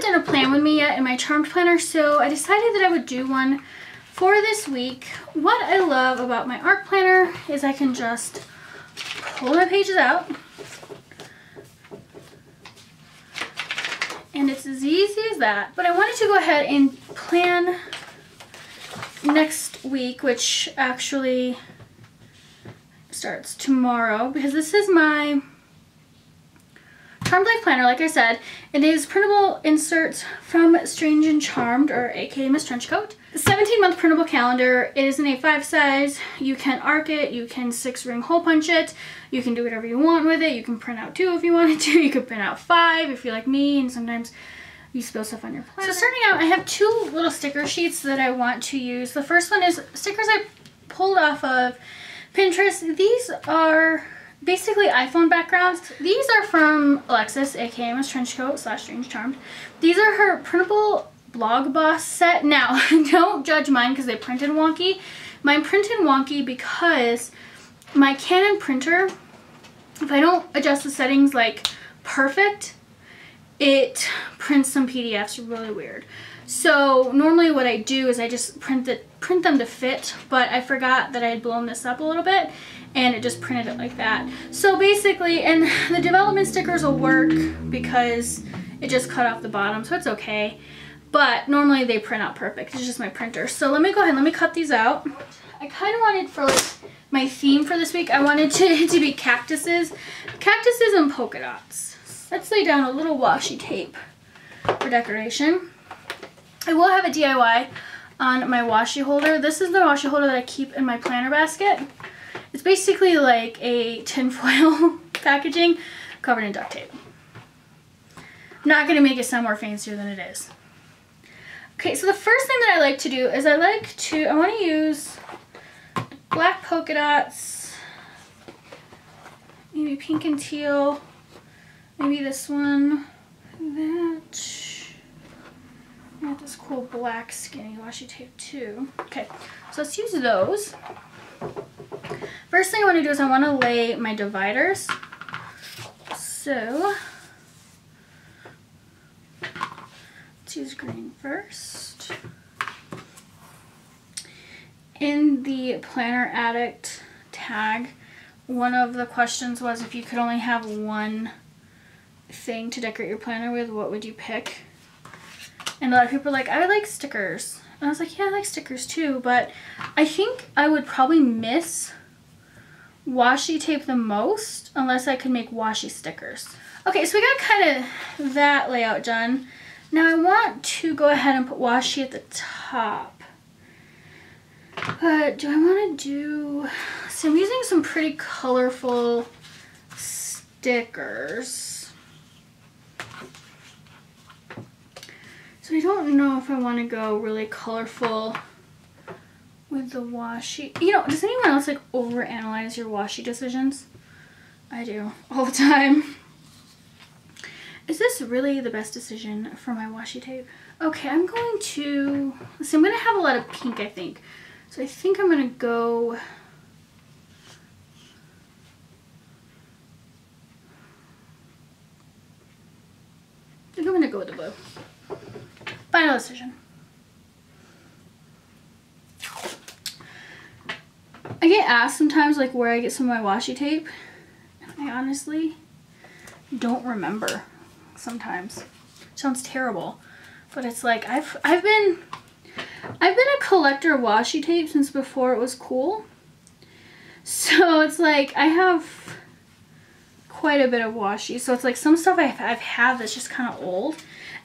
haven't done a plan with me yet in my Charmed planner, so I decided that I would do one for this week. What I love about my art planner is I can just pull my pages out, and it's as easy as that. But I wanted to go ahead and plan next week, which actually starts tomorrow, because this is my Charmed Life Planner, like I said. It is printable inserts from Strange and Charmed, or aka Miss Trenchcoat. The 17-month printable calendar. It is in A5 size. You can arc it, you can 6-ring hole punch it, you can do whatever you want with it. You can print out 2 if you wanted to, you could print out 5 if you're like me, and sometimes you spill stuff on your planner. So starting out, I have 2 little sticker sheets that I want to use. The first one is stickers I pulled off of Pinterest. These are basically iPhone backgrounds. These are from Alexis, aka Miss Trenchcoat / Strange Charmed. These are her printable Blog Boss set. Now, don't judge mine because they printed wonky. Mine printed wonky because my Canon printer, if I don't adjust the settings like perfect, it prints some PDFs really weird. So normally what I do is I just print them to fit, but I forgot that I had blown this up a little bit and it just printed it like that. So basically, and the development stickers will work because it just cut off the bottom, so it's okay. But normally they print out perfect. It's just my printer. So let me go ahead and let me cut these out. I kind of wanted for like my theme for this week, I wanted to be cactuses and polka dots. Let's lay down a little washi tape for decoration. I will have a DIY on my washi holder. This is the washi holder that I keep in my planner basket. It's basically like a tinfoil packaging covered in duct tape. I'm not going to make it sound more fancier than it is. Okay, so the first thing that I like to do is I want to use black polka dots, maybe pink and teal, maybe this one, that. I got this cool black skinny washi tape too. Okay, so let's use those. First thing I want to do is I want to lay my dividers. So let's use green first. In the Planner Addict tag, one of the questions was if you could only have one thing to decorate your planner with, what would you pick? And a lot of people are like, I like stickers. And I was like, yeah, I like stickers too, but I think I would probably miss washi tape the most unless I could make washi stickers. Okay, so we got kind of that layout done. Now I want to go ahead and put washi at the top. But do I want to do... So I'm using some pretty colorful stickers. So I don't know if I want to go really colorful with the washi. You know, does anyone else like overanalyze your washi decisions? I do all the time. Is this really the best decision for my washi tape? Okay, I'm going to, let's see, I'm going to have a lot of pink, I think. So I think I'm going to go, with the blue. Final decision. I get asked sometimes like where I get some of my washi tape. I honestly don't remember sometimes. It sounds terrible, but it's like I've been a collector of washi tape since before it was cool. So it's like I have quite a bit of washi. So it's like some stuff I've had that's just kind of old.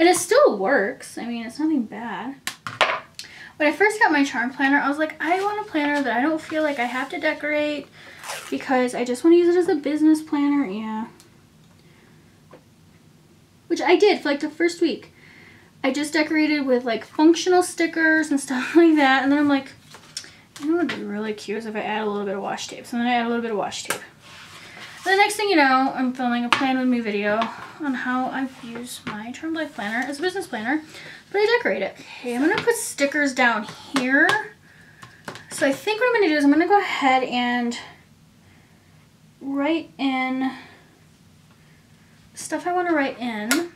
And it still works. I mean, it's nothing bad. When I first got my Charm planner, I was like, I want a planner that I don't feel like I have to decorate because I just want to use it as a business planner. Yeah. Which I did for like the first week. I just decorated with like functional stickers and stuff like that. And then I'm like, you know what would be really cute is if I add a little bit of washi tape. So then I add a little bit of washi tape. The next thing you know, I'm filming a plan with me video on how I've used my Charmed Life planner as a business planner, but I decorate it. Okay, I'm gonna put stickers down here. So I think what I'm gonna do is I'm gonna go ahead and write in stuff I want to write in.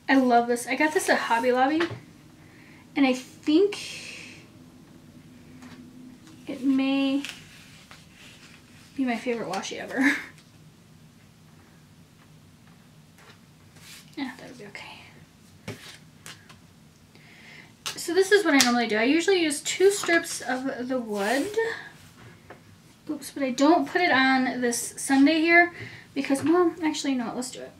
I love this. I got this at Hobby Lobby, and I think it may be my favorite washi ever. Yeah, that would be okay. So this is what I normally do. I usually use 2 strips of the wood. Oops, but I don't put it on this Sunday here because, well, actually, no, let's do it.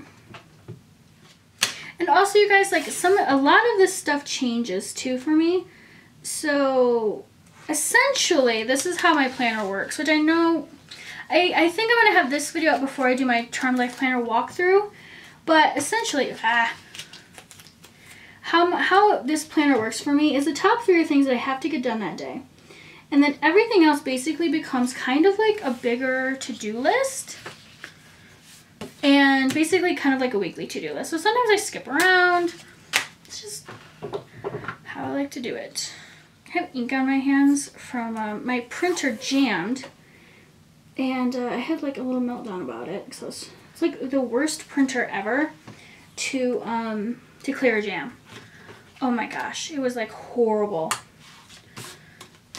And also, you guys, like, a lot of this stuff changes too for me. So essentially, this is how my planner works, which I know, I think I'm going to have this video up before I do my Charmed Life Planner walkthrough. But essentially, how this planner works for me is the top 3 are things that I have to get done that day. And then everything else basically becomes kind of like a bigger to-do list. And basically kind of like a weekly to-do list. So sometimes I skip around. It's just how I like to do it. I have ink on my hands from my printer jammed. And I had like a little meltdown about it. So it's like the worst printer ever to clear a jam. Oh my gosh, it was like horrible.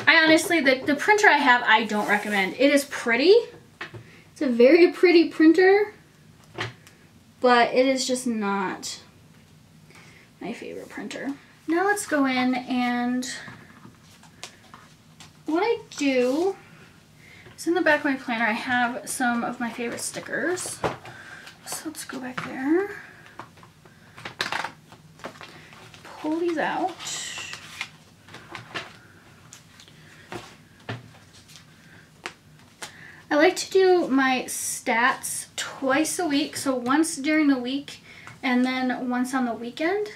I honestly, the printer I have, I don't recommend. It is pretty. It's a very pretty printer, but it is just not my favorite printer. Now let's go in, and what I do is in the back of my planner, I have some of my favorite stickers. So let's go back there. Pull these out. I like to do my stats twice a week, so once during the week and then once on the weekend.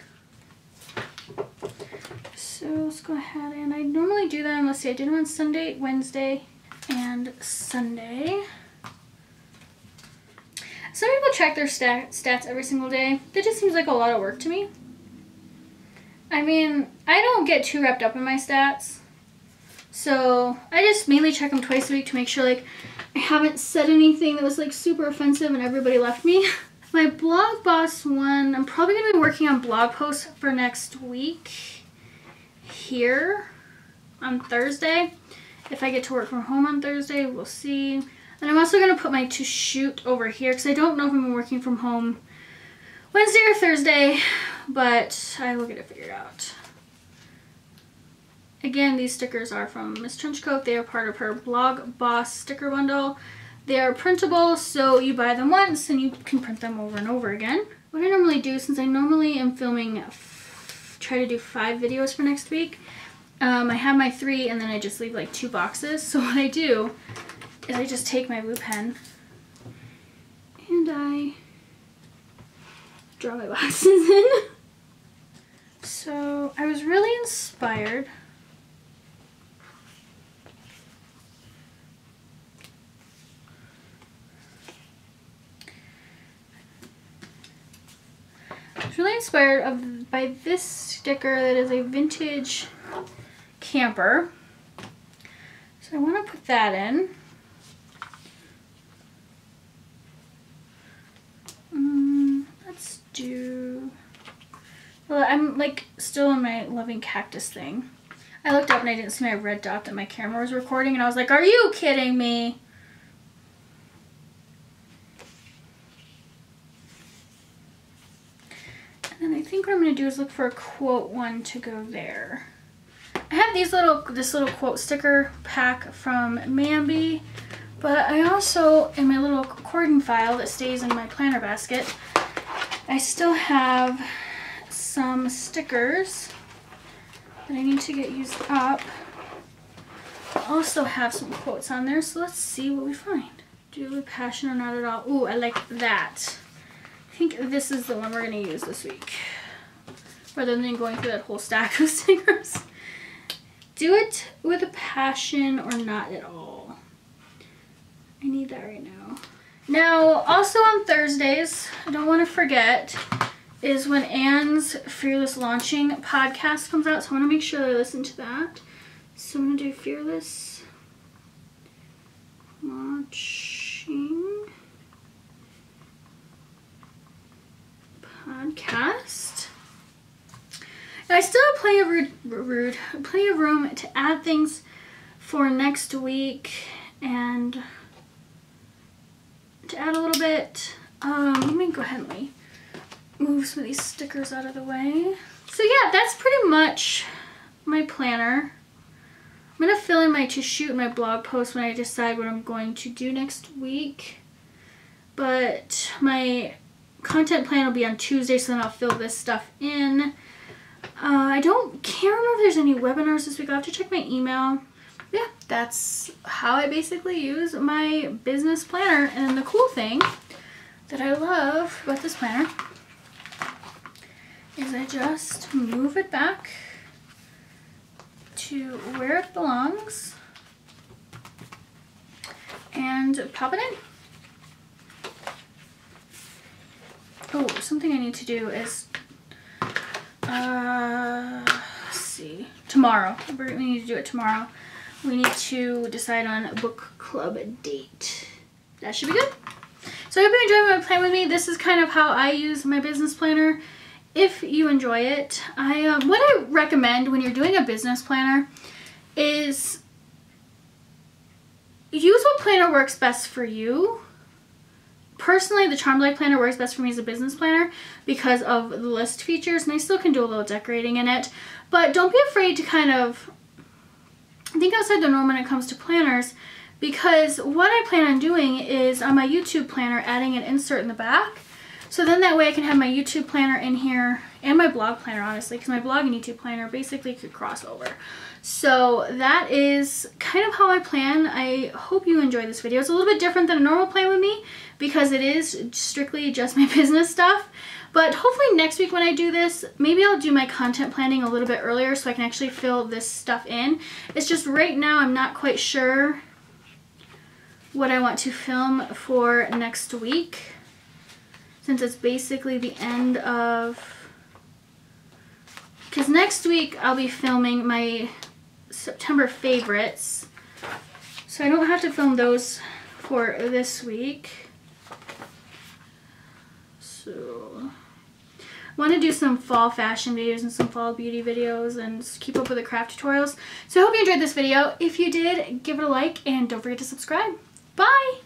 So let's go ahead, and I normally do that, let's see, I did them on Sunday, Wednesday, and Sunday. Some people check their stats every single day. That just seems like a lot of work to me. I mean, I don't get too wrapped up in my stats, so I just mainly check them twice a week to make sure, like, I haven't said anything that was like super offensive and everybody left me. My Blog Boss one, I'm probably going to be working on blog posts for next week here on Thursday. If I get to work from home on Thursday, we'll see. And I'm also going to put my to shoot over here because I don't know if I'm working from home Wednesday or Thursday, but I will get it figured out. Again, these stickers are from Miss Trenchcoat. They are part of her Blog Boss sticker bundle. They are printable, so you buy them once and you can print them over and over again. What I normally do, since I normally am filming, try to do 5 videos for next week, I have my 3 and then I just leave like 2 boxes. So what I do is I just take my blue pen and I draw my boxes in. So I was really inspired by this sticker that is a vintage camper. So I want to put that in. Let's do, well, I'm like still in my loving cactus thing. I looked up and I didn't see my red dot that my camera was recording and I was like, are you kidding me? And I think what I'm going to do is look for a quote one to go there. I have this little quote sticker pack from Mambi, but I also, in my little cording file that stays in my planner basket, I still have some stickers that I need to get used up. I also have some quotes on there, so let's see what we find. Do with passion or not at all? Ooh, I like that. I think this is the one we're going to use this week, rather than going through that whole stack of stickers. Do it with a passion or not at all. I need that right now. Now, also on Thursdays, I don't want to forget, is when Anne's Fearless Launching podcast comes out, so I want to make sure that I listen to that. So I'm going to do Fearless Launching podcast. I still have plenty of room to add things for next week and to add a little bit. Let me go ahead and move some of these stickers out of the way. So yeah, that's pretty much my planner. I'm gonna fill in my to shoot and my blog post when I decide what I'm going to do next week. But my content plan will be on Tuesday, so then I'll fill this stuff in. I can't remember if there's any webinars this week. I'll have to check my email. Yeah, that's how I basically use my business planner. And the cool thing that I love about this planner is I just move it back to where it belongs and pop it in. Oh, something I need to do is, let's see, tomorrow. We need to do it tomorrow. We need to decide on a book club date. That should be good. So I hope you enjoyed my plan with me. This is kind of how I use my business planner. If you enjoy it, what I recommend when you're doing a business planner is use what planner works best for you. Personally, the Charmed Life planner works best for me as a business planner because of the list features, and I still can do a little decorating in it. But don't be afraid to kind of think outside the norm when it comes to planners, because what I plan on doing is on my YouTube planner adding an insert in the back. So then that way I can have my YouTube planner in here and my blog planner, honestly, because my blog and YouTube planner basically could cross over. So that is kind of how I plan. I hope you enjoyed this video. It's a little bit different than a normal plan with me because it is strictly just my business stuff. But hopefully next week when I do this, maybe I'll do my content planning a little bit earlier so I can actually fill this stuff in. It's just right now I'm not quite sure what I want to film for next week, since it's basically the end of, because next week I'll be filming my September favorites, so I don't have to film those for this week. So I want to do some fall fashion videos and some fall beauty videos and keep up with the craft tutorials. So I hope you enjoyed this video. If you did, give it a like and don't forget to subscribe. Bye!